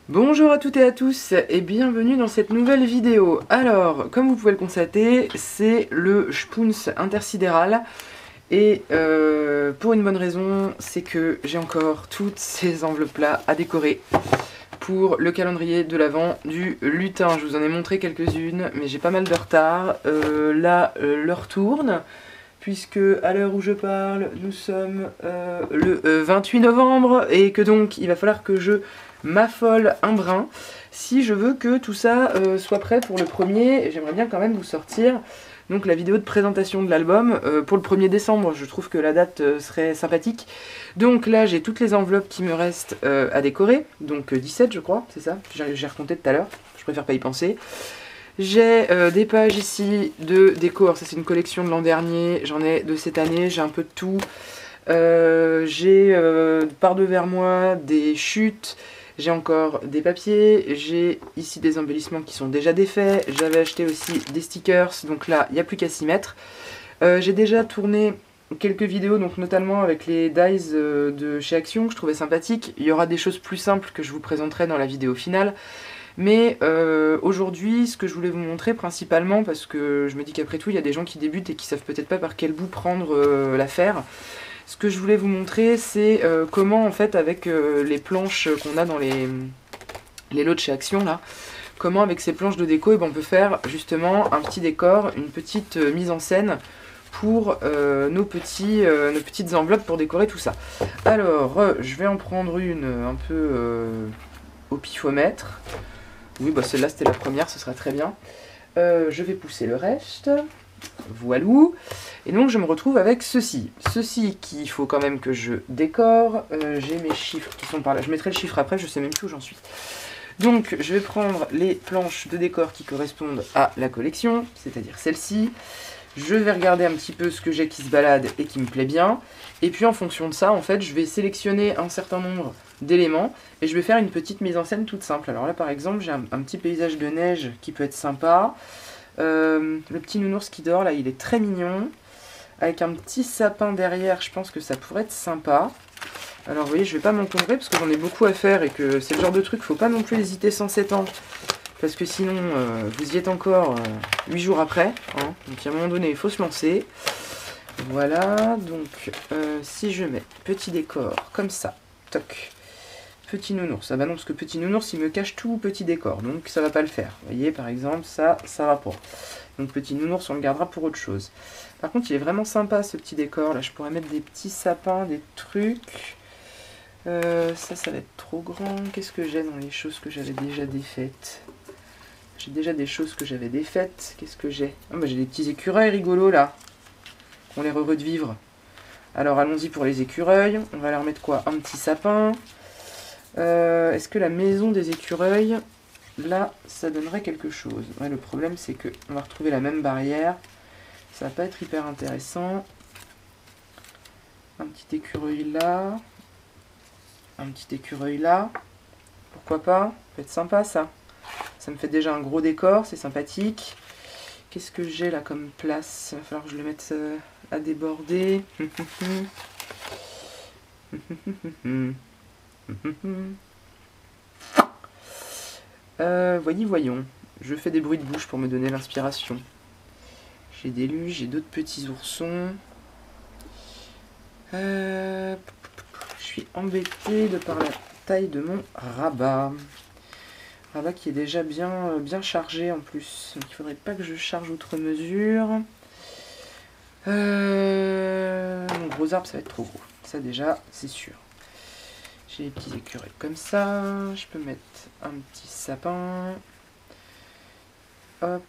Bonjour à toutes et à tous et bienvenue dans cette nouvelle vidéo. Alors, comme vous pouvez le constater, c'est le Spoons intersidéral et pour une bonne raison, c'est que j'ai encore toutes ces enveloppes-là à décorer pour le calendrier de l'Avent du lutin. Je vous en ai montré quelques-unes, mais j'ai pas mal de retard. Là, l'heure tourne, puisque à l'heure où je parle, nous sommes le 28 novembre et que donc il va falloir que je m'affole un brin si je veux que tout ça soit prêt pour le 1er. J'aimerais bien quand même vous sortir donc la vidéo de présentation de l'album pour le 1er décembre. Je trouve que la date serait sympathique. Donc là j'ai toutes les enveloppes qui me restent à décorer, donc 17 je crois, c'est ça, j'ai recompté tout à l'heure, je préfère pas y penser. J'ai des pages ici de déco, alors ça c'est une collection de l'an dernier, j'en ai de cette année, j'ai un peu de tout. J'ai par devers moi des chutes, j'ai encore des papiers, j'ai ici des embellissements qui sont déjà défaits, j'avais acheté aussi des stickers, donc là il n'y a plus qu'à s'y mettre. J'ai déjà tourné quelques vidéos, donc notamment avec les dies de chez Action, que je trouvais sympathiques. Il y aura des choses plus simples que je vous présenterai dans la vidéo finale. Mais aujourd'hui, ce que je voulais vous montrer principalement, parce que je me dis qu'après tout, il y a des gens qui débutent et qui savent peut-être pas par quel bout prendre l'affaire. Ce que je voulais vous montrer, c'est comment, en fait, avec les planches qu'on a dans les lots de chez Action, là, comment, avec ces planches de déco, on peut faire justement un petit décor, une petite mise en scène pour nos petites enveloppes pour décorer tout ça. Alors, je vais en prendre une un peu au pifomètre. Oui, bah celle-là c'était la première, ce sera très bien. Je vais pousser le reste. Voilou. Et donc je me retrouve avec ceci. Ceci qu'il faut quand même que je décore. J'ai mes chiffres qui sont par là. Je mettrai le chiffre après, je sais même plus où j'en suis. Donc je vais prendre les planches de décor qui correspondent à la collection, c'est-à-dire celle-ci. Je vais regarder un petit peu ce que j'ai qui se balade et qui me plaît bien. Et puis en fonction de ça, en fait, je vais sélectionner un certain nombre d'éléments et je vais faire une petite mise en scène toute simple. Alors là, par exemple, j'ai un petit paysage de neige qui peut être sympa. Le petit nounours qui dort, là, il est très mignon. Avec un petit sapin derrière, je pense que ça pourrait être sympa. Alors vous voyez, je vais pas m'encombrer parce que j'en ai beaucoup à faire et que c'est le genre de truc, faut pas non plus hésiter 107 ans. Parce que sinon, vous y êtes encore 8 jours après. Hein, donc à un moment donné, il faut se lancer. Voilà, donc si je mets petit décor comme ça, toc, petit nounours. Ah bah non, parce que petit nounours, il me cache tout petit décor, donc ça va pas le faire. Vous voyez, par exemple, ça va pas. Donc petit nounours, on le gardera pour autre chose. Par contre, il est vraiment sympa ce petit décor. Là, je pourrais mettre des petits sapins, des trucs. Ça va être trop grand. Qu'est-ce que j'ai dans les choses que j'avais déjà défaites? J'ai déjà des choses que j'avais défaites. Qu'est-ce que j'ai? Ah bah j'ai des petits écureuils rigolos là. On les heureux de vivre. Alors allons-y pour les écureuils. On va leur mettre quoi? Un petit sapin. Est-ce que la maison des écureuils, là, ça donnerait quelque chose? Ouais, le problème c'est que on va retrouver la même barrière. Ça va pas être hyper intéressant. Un petit écureuil là. Un petit écureuil là. Pourquoi pas? Ça peut être sympa ça. Ça me fait déjà un gros décor, c'est sympathique. Qu'est-ce que j'ai là comme place? Il va falloir que je le mette à déborder. Voyons. Je fais des bruits de bouche pour me donner l'inspiration. J'ai des luges, j'ai d'autres petits oursons. Je suis embêtée de par la taille de mon rabat. Rabat qui est déjà bien chargé en plus. Donc il faudrait pas que je charge outre mesure. Mon gros arbre, ça va être trop gros. Ça déjà, c'est sûr. J'ai les petits écureuils comme ça. Je peux mettre un petit sapin. Hop.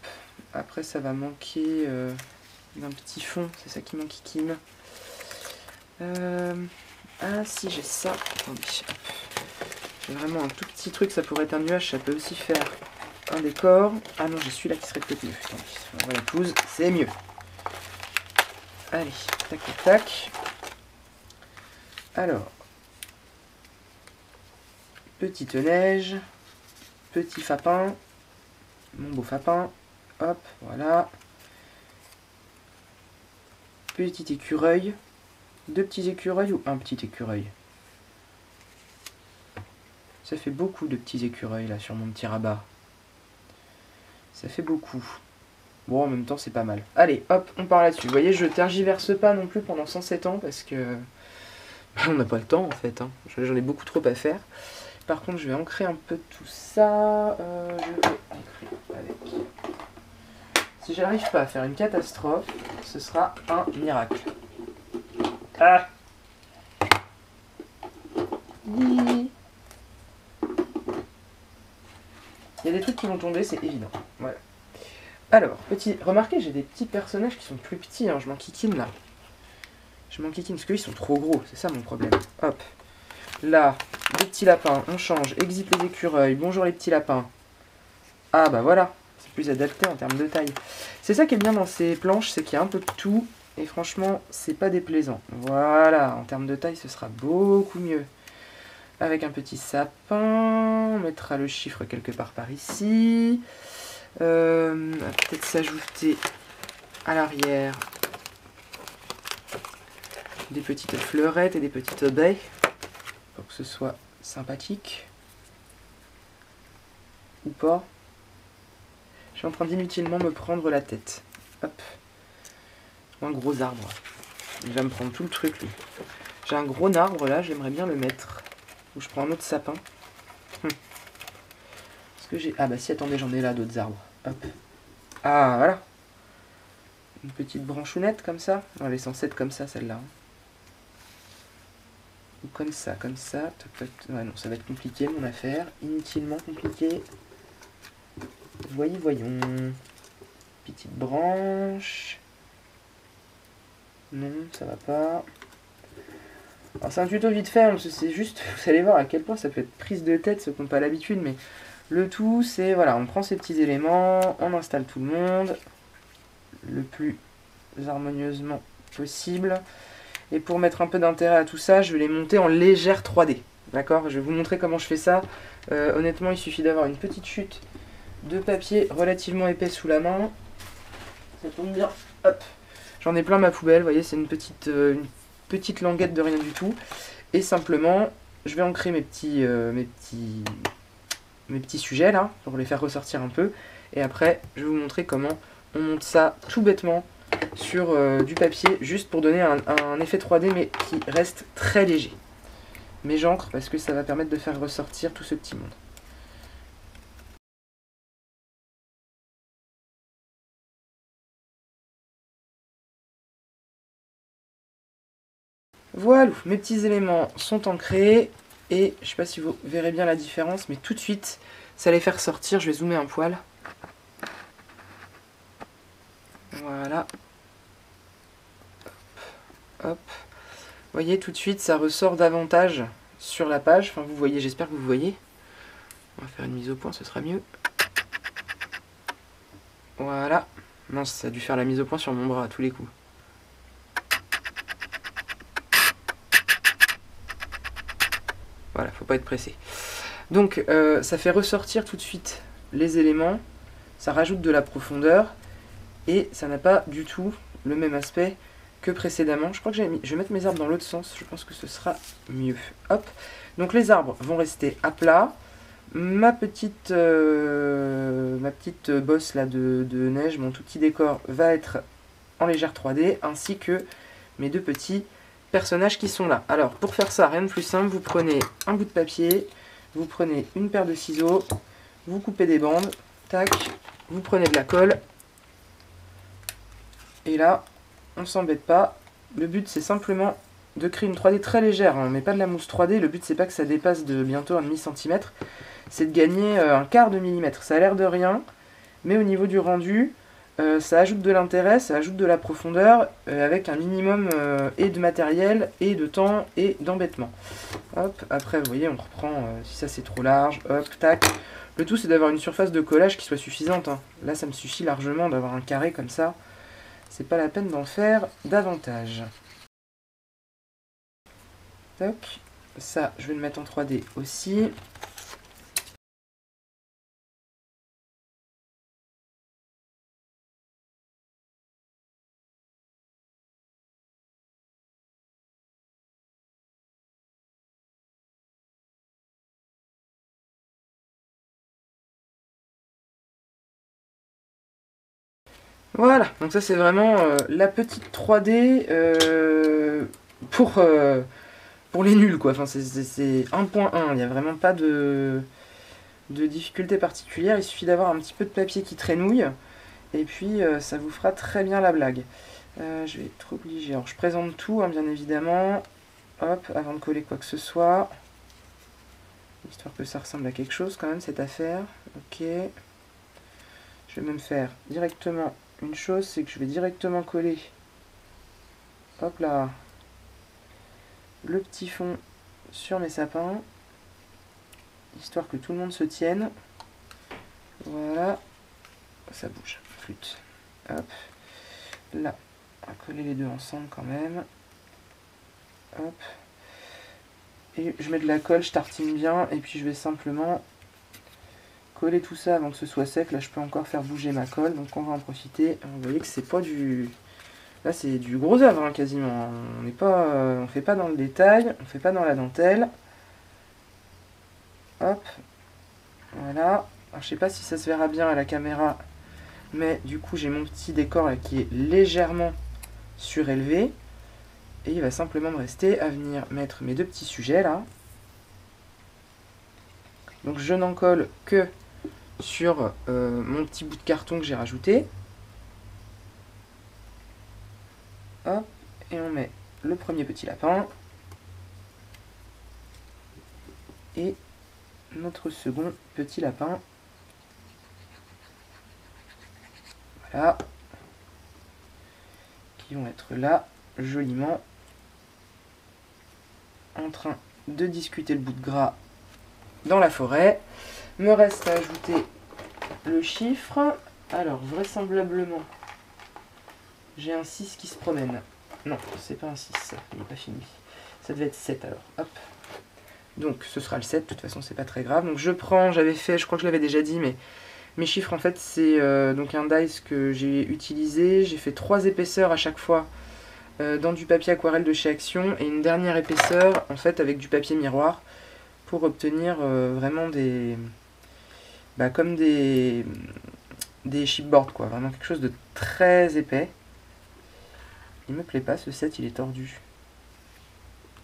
Après, ça va manquer d'un petit fond. C'est ça qui m'enquiquine. Ah, si j'ai ça. Attendez. Hop. J'ai vraiment un tout petit truc. Ça pourrait être un nuage. Ça peut aussi faire un décor. Ah non, j'ai celui-là qui serait peut-être mieux. Attendez. On va la pelouse. C'est mieux. Allez. Tac, tac, tac. Alors. Petite neige. Petit fapin. Mon beau fapin. Hop, voilà. Petit écureuil. Deux petits écureuils ou un petit écureuil? Ça fait beaucoup de petits écureuils là sur mon petit rabat. Ça fait beaucoup. Bon, en même temps, c'est pas mal. Allez, hop, on part là-dessus. Vous voyez, je tergiverse pas non plus pendant 107 ans parce que on n'a pas le temps en fait. Hein. J'en ai beaucoup trop à faire. Par contre, je vais ancrer un peu tout ça. Je vais ancrer avec. Si j'arrive pas à faire une catastrophe, ce sera un miracle. Ah! Il y a des trucs qui vont tomber, c'est évident. Voilà. Alors, remarquez, j'ai des petits personnages qui sont plus petits, hein. Je m'enquiquine là. Je m'enquiquine parce qu'ils sont trop gros, c'est ça mon problème. Hop. Là, des petits lapins, on change. Exit les écureuils, bonjour les petits lapins. Ah bah voilà, c'est plus adapté en termes de taille. C'est ça qui est bien dans ces planches, c'est qu'il y a un peu de tout. Et franchement, c'est pas déplaisant. Voilà, en termes de taille, ce sera beaucoup mieux. Avec un petit sapin, on mettra le chiffre quelque part par ici. Peut-être s'ajouter à l'arrière des petites fleurettes et des petites baies pour que ce soit sympathique. Ou pas. Je suis en train d'inutilement me prendre la tête. Hop. Un gros arbre. Il va me prendre tout le truc lui. J'ai un gros arbre là, j'aimerais bien le mettre. Ou je prends un autre sapin. Est-ce que j'ai... Ah bah si, attendez, j'en ai là d'autres arbres. Hop. Ah voilà. Une petite branchounette comme ça. Non, elle est censée être comme ça celle-là. Ou comme ça, comme ça. Ouais, non, ça va être compliqué mon affaire. Inutilement compliqué. Voyons. Petite branche. Non, ça va pas. Alors c'est un tuto vite fait, c'est juste, vous allez voir à quel point ça peut être prise de tête ceux qui n'ont pas l'habitude, mais le tout c'est, voilà, on prend ces petits éléments, on installe tout le monde, le plus harmonieusement possible. Et pour mettre un peu d'intérêt à tout ça, je vais les monter en légère 3D. D'accord? Je vais vous montrer comment je fais ça. Honnêtement, il suffit d'avoir une petite chute de papier relativement épais sous la main. Ça tombe bien. Hop. J'en ai plein ma poubelle, vous voyez, c'est une petite languette de rien du tout. Et simplement, je vais ancrer mes petits sujets là, pour les faire ressortir un peu. Et après, je vais vous montrer comment on monte ça tout bêtement sur du papier, juste pour donner un effet 3D, mais qui reste très léger. Mais j'encre parce que ça va permettre de faire ressortir tout ce petit monde. Voilà, mes petits éléments sont ancrés. Et je ne sais pas si vous verrez bien la différence, mais tout de suite, ça les fait ressortir. Je vais zoomer un poil. Voilà. Hop. Vous voyez, tout de suite, ça ressort davantage sur la page. Enfin, vous voyez, j'espère que vous voyez. On va faire une mise au point, ce sera mieux. Voilà. Non, ça a dû faire la mise au point sur mon bras à tous les coups. Voilà, faut pas être pressé. Donc, ça fait ressortir tout de suite les éléments. Ça rajoute de la profondeur. Et ça n'a pas du tout le même aspect que précédemment. Je crois que je vais mettre mes arbres dans l'autre sens. Je pense que ce sera mieux. Hop. Donc les arbres vont rester à plat. Ma petite bosse là de neige, mon tout petit décor va être en légère 3D, ainsi que mes deux petits personnages qui sont là. Alors pour faire ça, rien de plus simple, vous prenez un bout de papier, vous prenez une paire de ciseaux, vous coupez des bandes, tac, vous prenez de la colle, et là, on s'embête pas. Le but c'est simplement de créer une 3D très légère, hein, mais pas de la mousse 3D. Le but c'est pas que ça dépasse de bientôt un demi-centimètre, c'est de gagner un quart de millimètre. Ça a l'air de rien, mais au niveau du rendu, ça ajoute de l'intérêt, ça ajoute de la profondeur, avec un minimum et de matériel, et de temps, et d'embêtement. Hop, après vous voyez, on reprend, si ça c'est trop large, hop, tac. Le tout c'est d'avoir une surface de collage qui soit suffisante. Hein. Là ça me suffit largement d'avoir un carré comme ça. C'est pas la peine d'en faire davantage. Tac. Ça, je vais le mettre en 3D aussi. Voilà, donc ça c'est vraiment la petite 3D pour les nuls, quoi. Enfin, c'est 1.1, il n'y a vraiment pas de difficulté particulière. Il suffit d'avoir un petit peu de papier qui traînouille, et puis ça vous fera très bien la blague. Je vais être obligé. Alors je présente tout, hein, bien évidemment. Hop, avant de coller quoi que ce soit. Histoire que ça ressemble à quelque chose quand même, cette affaire. Ok. Je vais même faire directement une chose, c'est que je vais directement coller. Hop là. Le petit fond sur mes sapins. Histoire que tout le monde se tienne. Voilà. Ça bouge, flûte. Hop. Là. On va coller les deux ensemble quand même. Hop. Et je mets de la colle, je tartine bien, et puis je vais simplement coller tout ça avant que ce soit sec. Là je peux encore faire bouger ma colle, donc on va en profiter. Vous voyez que c'est pas du... Là c'est du gros œuvre hein, quasiment. On n'est pas, on fait pas dans le détail, on fait pas dans la dentelle. Hop. Voilà. Alors je sais pas si ça se verra bien à la caméra, mais du coup j'ai mon petit décor là qui est légèrement surélevé. Et il va simplement me rester à venir mettre mes deux petits sujets là. Donc je n'en colle que sur mon petit bout de carton que j'ai rajouté. Hop, et on met le premier petit lapin. Et notre second petit lapin. Voilà. Qui vont être là, joliment, en train de discuter le bout de gras dans la forêt. Me reste à ajouter le chiffre. Alors, vraisemblablement, j'ai un 6 qui se promène. Non, c'est pas un 6, il n'est pas fini. Ça devait être 7 alors. Hop. Donc, ce sera le 7, de toute façon, c'est pas très grave. Donc, je prends, j'avais fait, je crois que je l'avais déjà dit, mais mes chiffres, en fait, c'est donc un dice que j'ai utilisé. J'ai fait 3 épaisseurs à chaque fois dans du papier aquarelle de chez Action et une dernière épaisseur, en fait, avec du papier miroir pour obtenir vraiment des... Bah, comme des chipboards, quoi. Vraiment quelque chose de très épais. Il me plaît pas, ce set, il est tordu.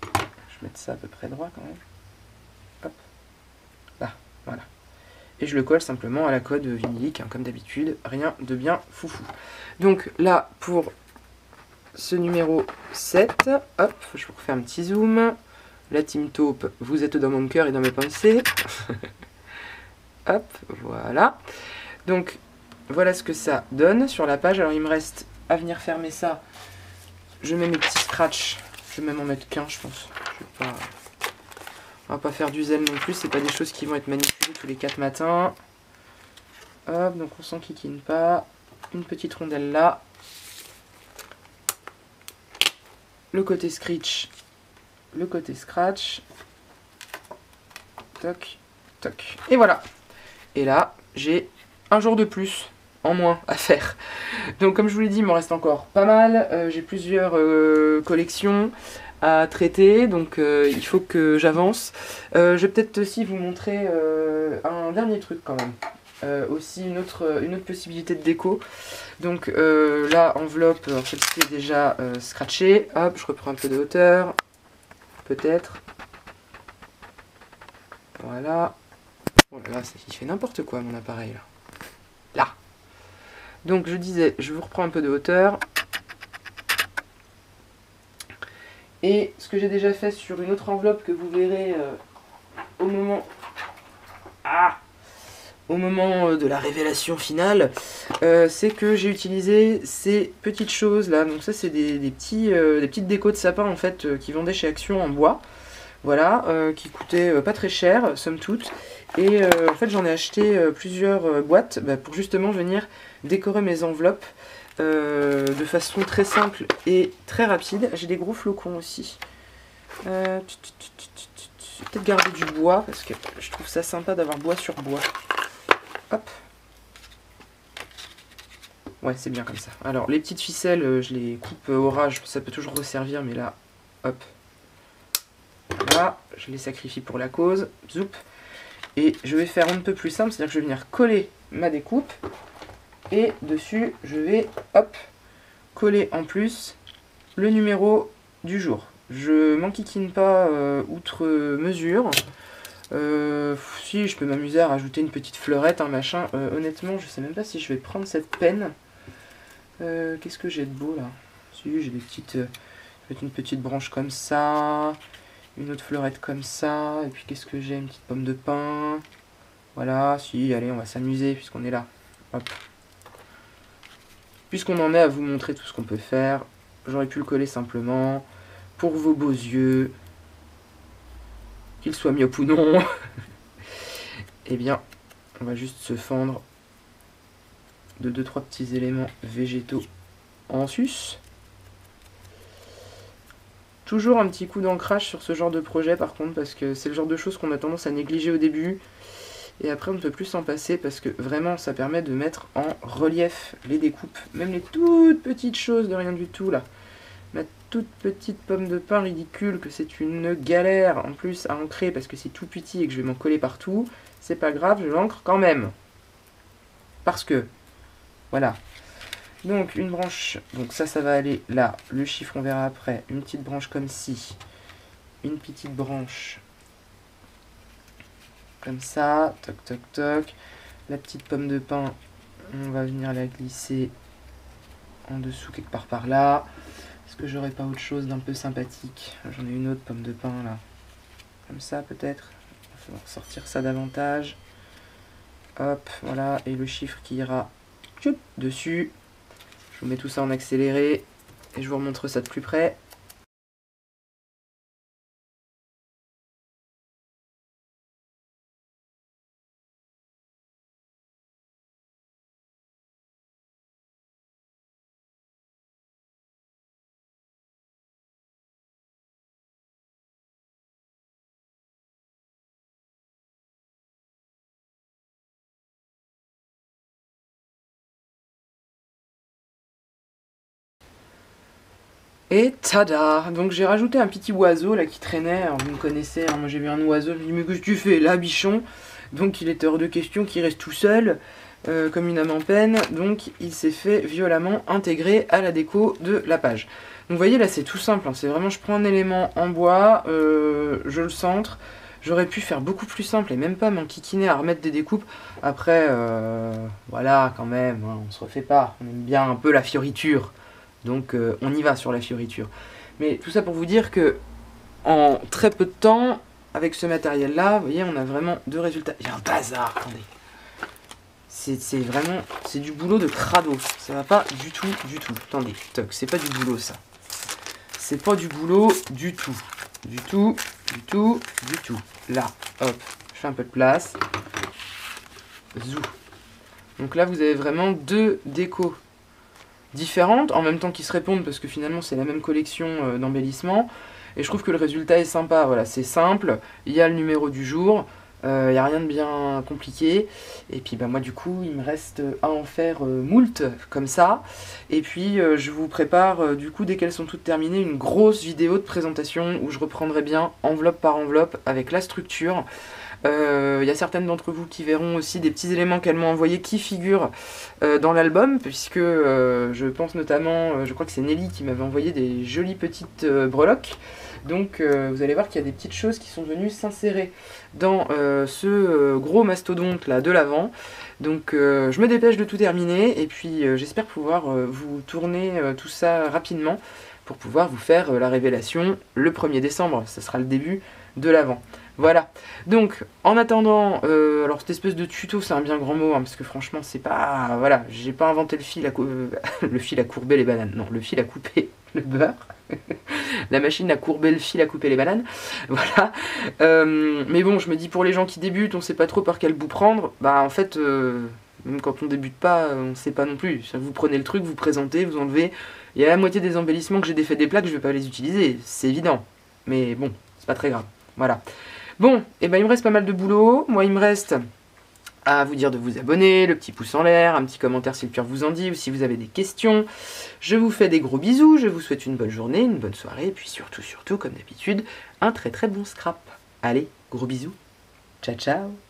Je vais mettre ça à peu près droit, quand même. Hop. Là, voilà. Et je le colle simplement à la colle vinylique, hein, comme d'habitude. Rien de bien foufou. Donc là, pour ce numéro 7, hop, je vous refais un petit zoom. La team taupe, vous êtes dans mon cœur et dans mes pensées. Hop, voilà. Donc, voilà ce que ça donne sur la page. Alors, il me reste à venir fermer ça. Je mets mes petits scratchs. Je vais même en mettre qu'un, je pense. On va pas faire du zèle non plus. C'est pas des choses qui vont être manipulées tous les 4 matins. Hop, donc on s'enquiquine pas. Une petite rondelle là. Le côté scratch. Le côté scratch. Toc, toc. Et voilà. Et là, j'ai un jour de plus en moins à faire. Donc comme je vous l'ai dit, il m'en reste encore pas mal. J'ai plusieurs collections à traiter, donc il faut que j'avance. Je vais peut-être aussi vous montrer un dernier truc quand même. Aussi une autre possibilité de déco. Donc là, enveloppe, celle-ci est déjà scratchée. Hop, je reprends un peu de hauteur. Peut-être. Voilà. Oh là là, il fait n'importe quoi mon appareil là. Là. Donc je disais, je vous reprends un peu de hauteur. Et ce que j'ai déjà fait sur une autre enveloppe que vous verrez au moment... au moment de la révélation finale, c'est que j'ai utilisé ces petites choses là. Donc ça c'est des petites décos de sapin en fait qui vendaient chez Action en bois. Voilà, qui coûtaient pas très cher, somme toute. Et en fait j'en ai acheté plusieurs boîtes pour justement venir décorer mes enveloppes de façon très simple et très rapide. J'ai des gros flocons aussi. Peut-être garder du bois parce que je trouve ça sympa d'avoir bois sur bois. Hop. Ouais, c'est bien comme ça. Alors, les petites ficelles, je les coupe au rage, ça peut toujours resservir, mais là, hop. Voilà, je les sacrifie pour la cause. Zoup. Et je vais faire un peu plus simple, c'est-à-dire que je vais venir coller ma découpe. Et dessus, je vais, hop, coller en plus le numéro du jour. Je m'enquiquine pas outre mesure. Si, je peux m'amuser à rajouter une petite fleurette, un machin. Honnêtement, je sais même pas si je vais prendre cette peine. Qu'est-ce que j'ai de beau là? Si, j'ai des petites... une petite branche comme ça. Une autre fleurette comme ça. Et puis qu'est-ce que j'ai? Une petite pomme de pin. Voilà, si, allez, on va s'amuser puisqu'on est là. Hop. Puisqu'on en est à vous montrer tout ce qu'on peut faire, j'aurais pu le coller simplement pour vos beaux yeux, qu'ils soient myopes ou non. Eh bien, on va juste se fendre de 2-3 petits éléments végétaux en sus. Toujours un petit coup d'ancrage sur ce genre de projet par contre, parce que c'est le genre de choses qu'on a tendance à négliger au début. Et après on ne peut plus s'en passer parce que vraiment ça permet de mettre en relief les découpes. Même les toutes petites choses de rien du tout là. Ma toute petite pomme de pin ridicule que c'est une galère en plus à ancrer parce que c'est tout petit et que je vais m'en coller partout. C'est pas grave, je l'ancre quand même. Parce que, voilà. Donc une branche, donc ça va aller là. Le chiffre on verra après. Une petite branche comme ci. Une petite branche comme ça, toc toc toc. La petite pomme de pin, on va venir la glisser en dessous quelque part par là. Est-ce que j'aurais pas autre chose d'un peu sympathique? J'en ai une autre pomme de pin là. Comme ça peut-être. Il va falloir sortir ça davantage. Hop, voilà. Et le chiffre qui ira dessus. Je vous mets tout ça en accéléré. Et je vous remontre ça de plus près. Et tada! Donc j'ai rajouté un petit oiseau là qui traînait, alors vous me connaissez, hein, moi j'ai vu un oiseau, je me dis mais qu'est-ce que tu fais là bichon? Donc il était hors de question qu'il reste tout seul, comme une âme en peine, donc il s'est fait violemment intégrer à la déco de la page. Donc vous voyez là c'est tout simple, hein, c'est vraiment je prends un élément en bois, je le centre, j'aurais pu faire beaucoup plus simple et même pas m'enquiquiner à remettre des découpes, après voilà quand même, hein, on se refait pas, on aime bien un peu la fioriture. Donc on y va sur la fioriture. Mais tout ça pour vous dire que en très peu de temps, avec ce matériel là, vous voyez, on a vraiment deux résultats. Il y a un bazar, attendez. C'est vraiment, c'est du boulot de crado. Ça va pas du tout, du tout. Attendez, toc, c'est pas du boulot ça. C'est pas du boulot du tout. Du tout, du tout, du tout. Là, hop, je fais un peu de place. Zou. Donc là vous avez vraiment deux décos différentes, en même temps qui se répondent parce que finalement c'est la même collection d'embellissement et je trouve que le résultat est sympa, voilà, c'est simple, il y a le numéro du jour, il n'y a rien de bien compliqué et puis bah, moi du coup il me reste à en faire moult comme ça et puis je vous prépare du coup dès qu'elles sont toutes terminées une grosse vidéo de présentation où je reprendrai bien enveloppe par enveloppe avec la structure. Y a certaines d'entre vous qui verront aussi des petits éléments qu'elles m'ont envoyés qui figurent dans l'album, puisque je pense notamment, je crois que c'est Nelly qui m'avait envoyé des jolies petites breloques. Donc vous allez voir qu'il y a des petites choses qui sont venues s'insérer dans ce gros mastodonte là de l'avant. Donc je me dépêche de tout terminer et puis j'espère pouvoir vous tourner tout ça rapidement pour pouvoir vous faire la révélation le 1er décembre. Ça sera le début de l'avant. Voilà, donc en attendant, alors cette espèce de tuto c'est un bien grand mot, hein, parce que franchement c'est pas, voilà, j'ai pas inventé le fil à le fil à courber les bananes, non, le fil à couper le beurre, la machine à courber le fil à couper les bananes, voilà, mais bon je me dis pour les gens qui débutent, on sait pas trop par quel bout prendre, bah en fait, même quand on débute pas, on sait pas non plus, vous prenez le truc, vous présentez, vous enlevez, il y a la moitié des embellissements que j'ai défaits des plaques, je vais pas les utiliser, c'est évident, mais bon, c'est pas très grave, voilà. Bon, et ben il me reste pas mal de boulot. Moi, il me reste à vous dire de vous abonner, le petit pouce en l'air, un petit commentaire si le cœur vous en dit, ou si vous avez des questions. Je vous fais des gros bisous, je vous souhaite une bonne journée, une bonne soirée, et puis surtout, comme d'habitude, un très très bon scrap. Allez, gros bisous. Ciao, ciao.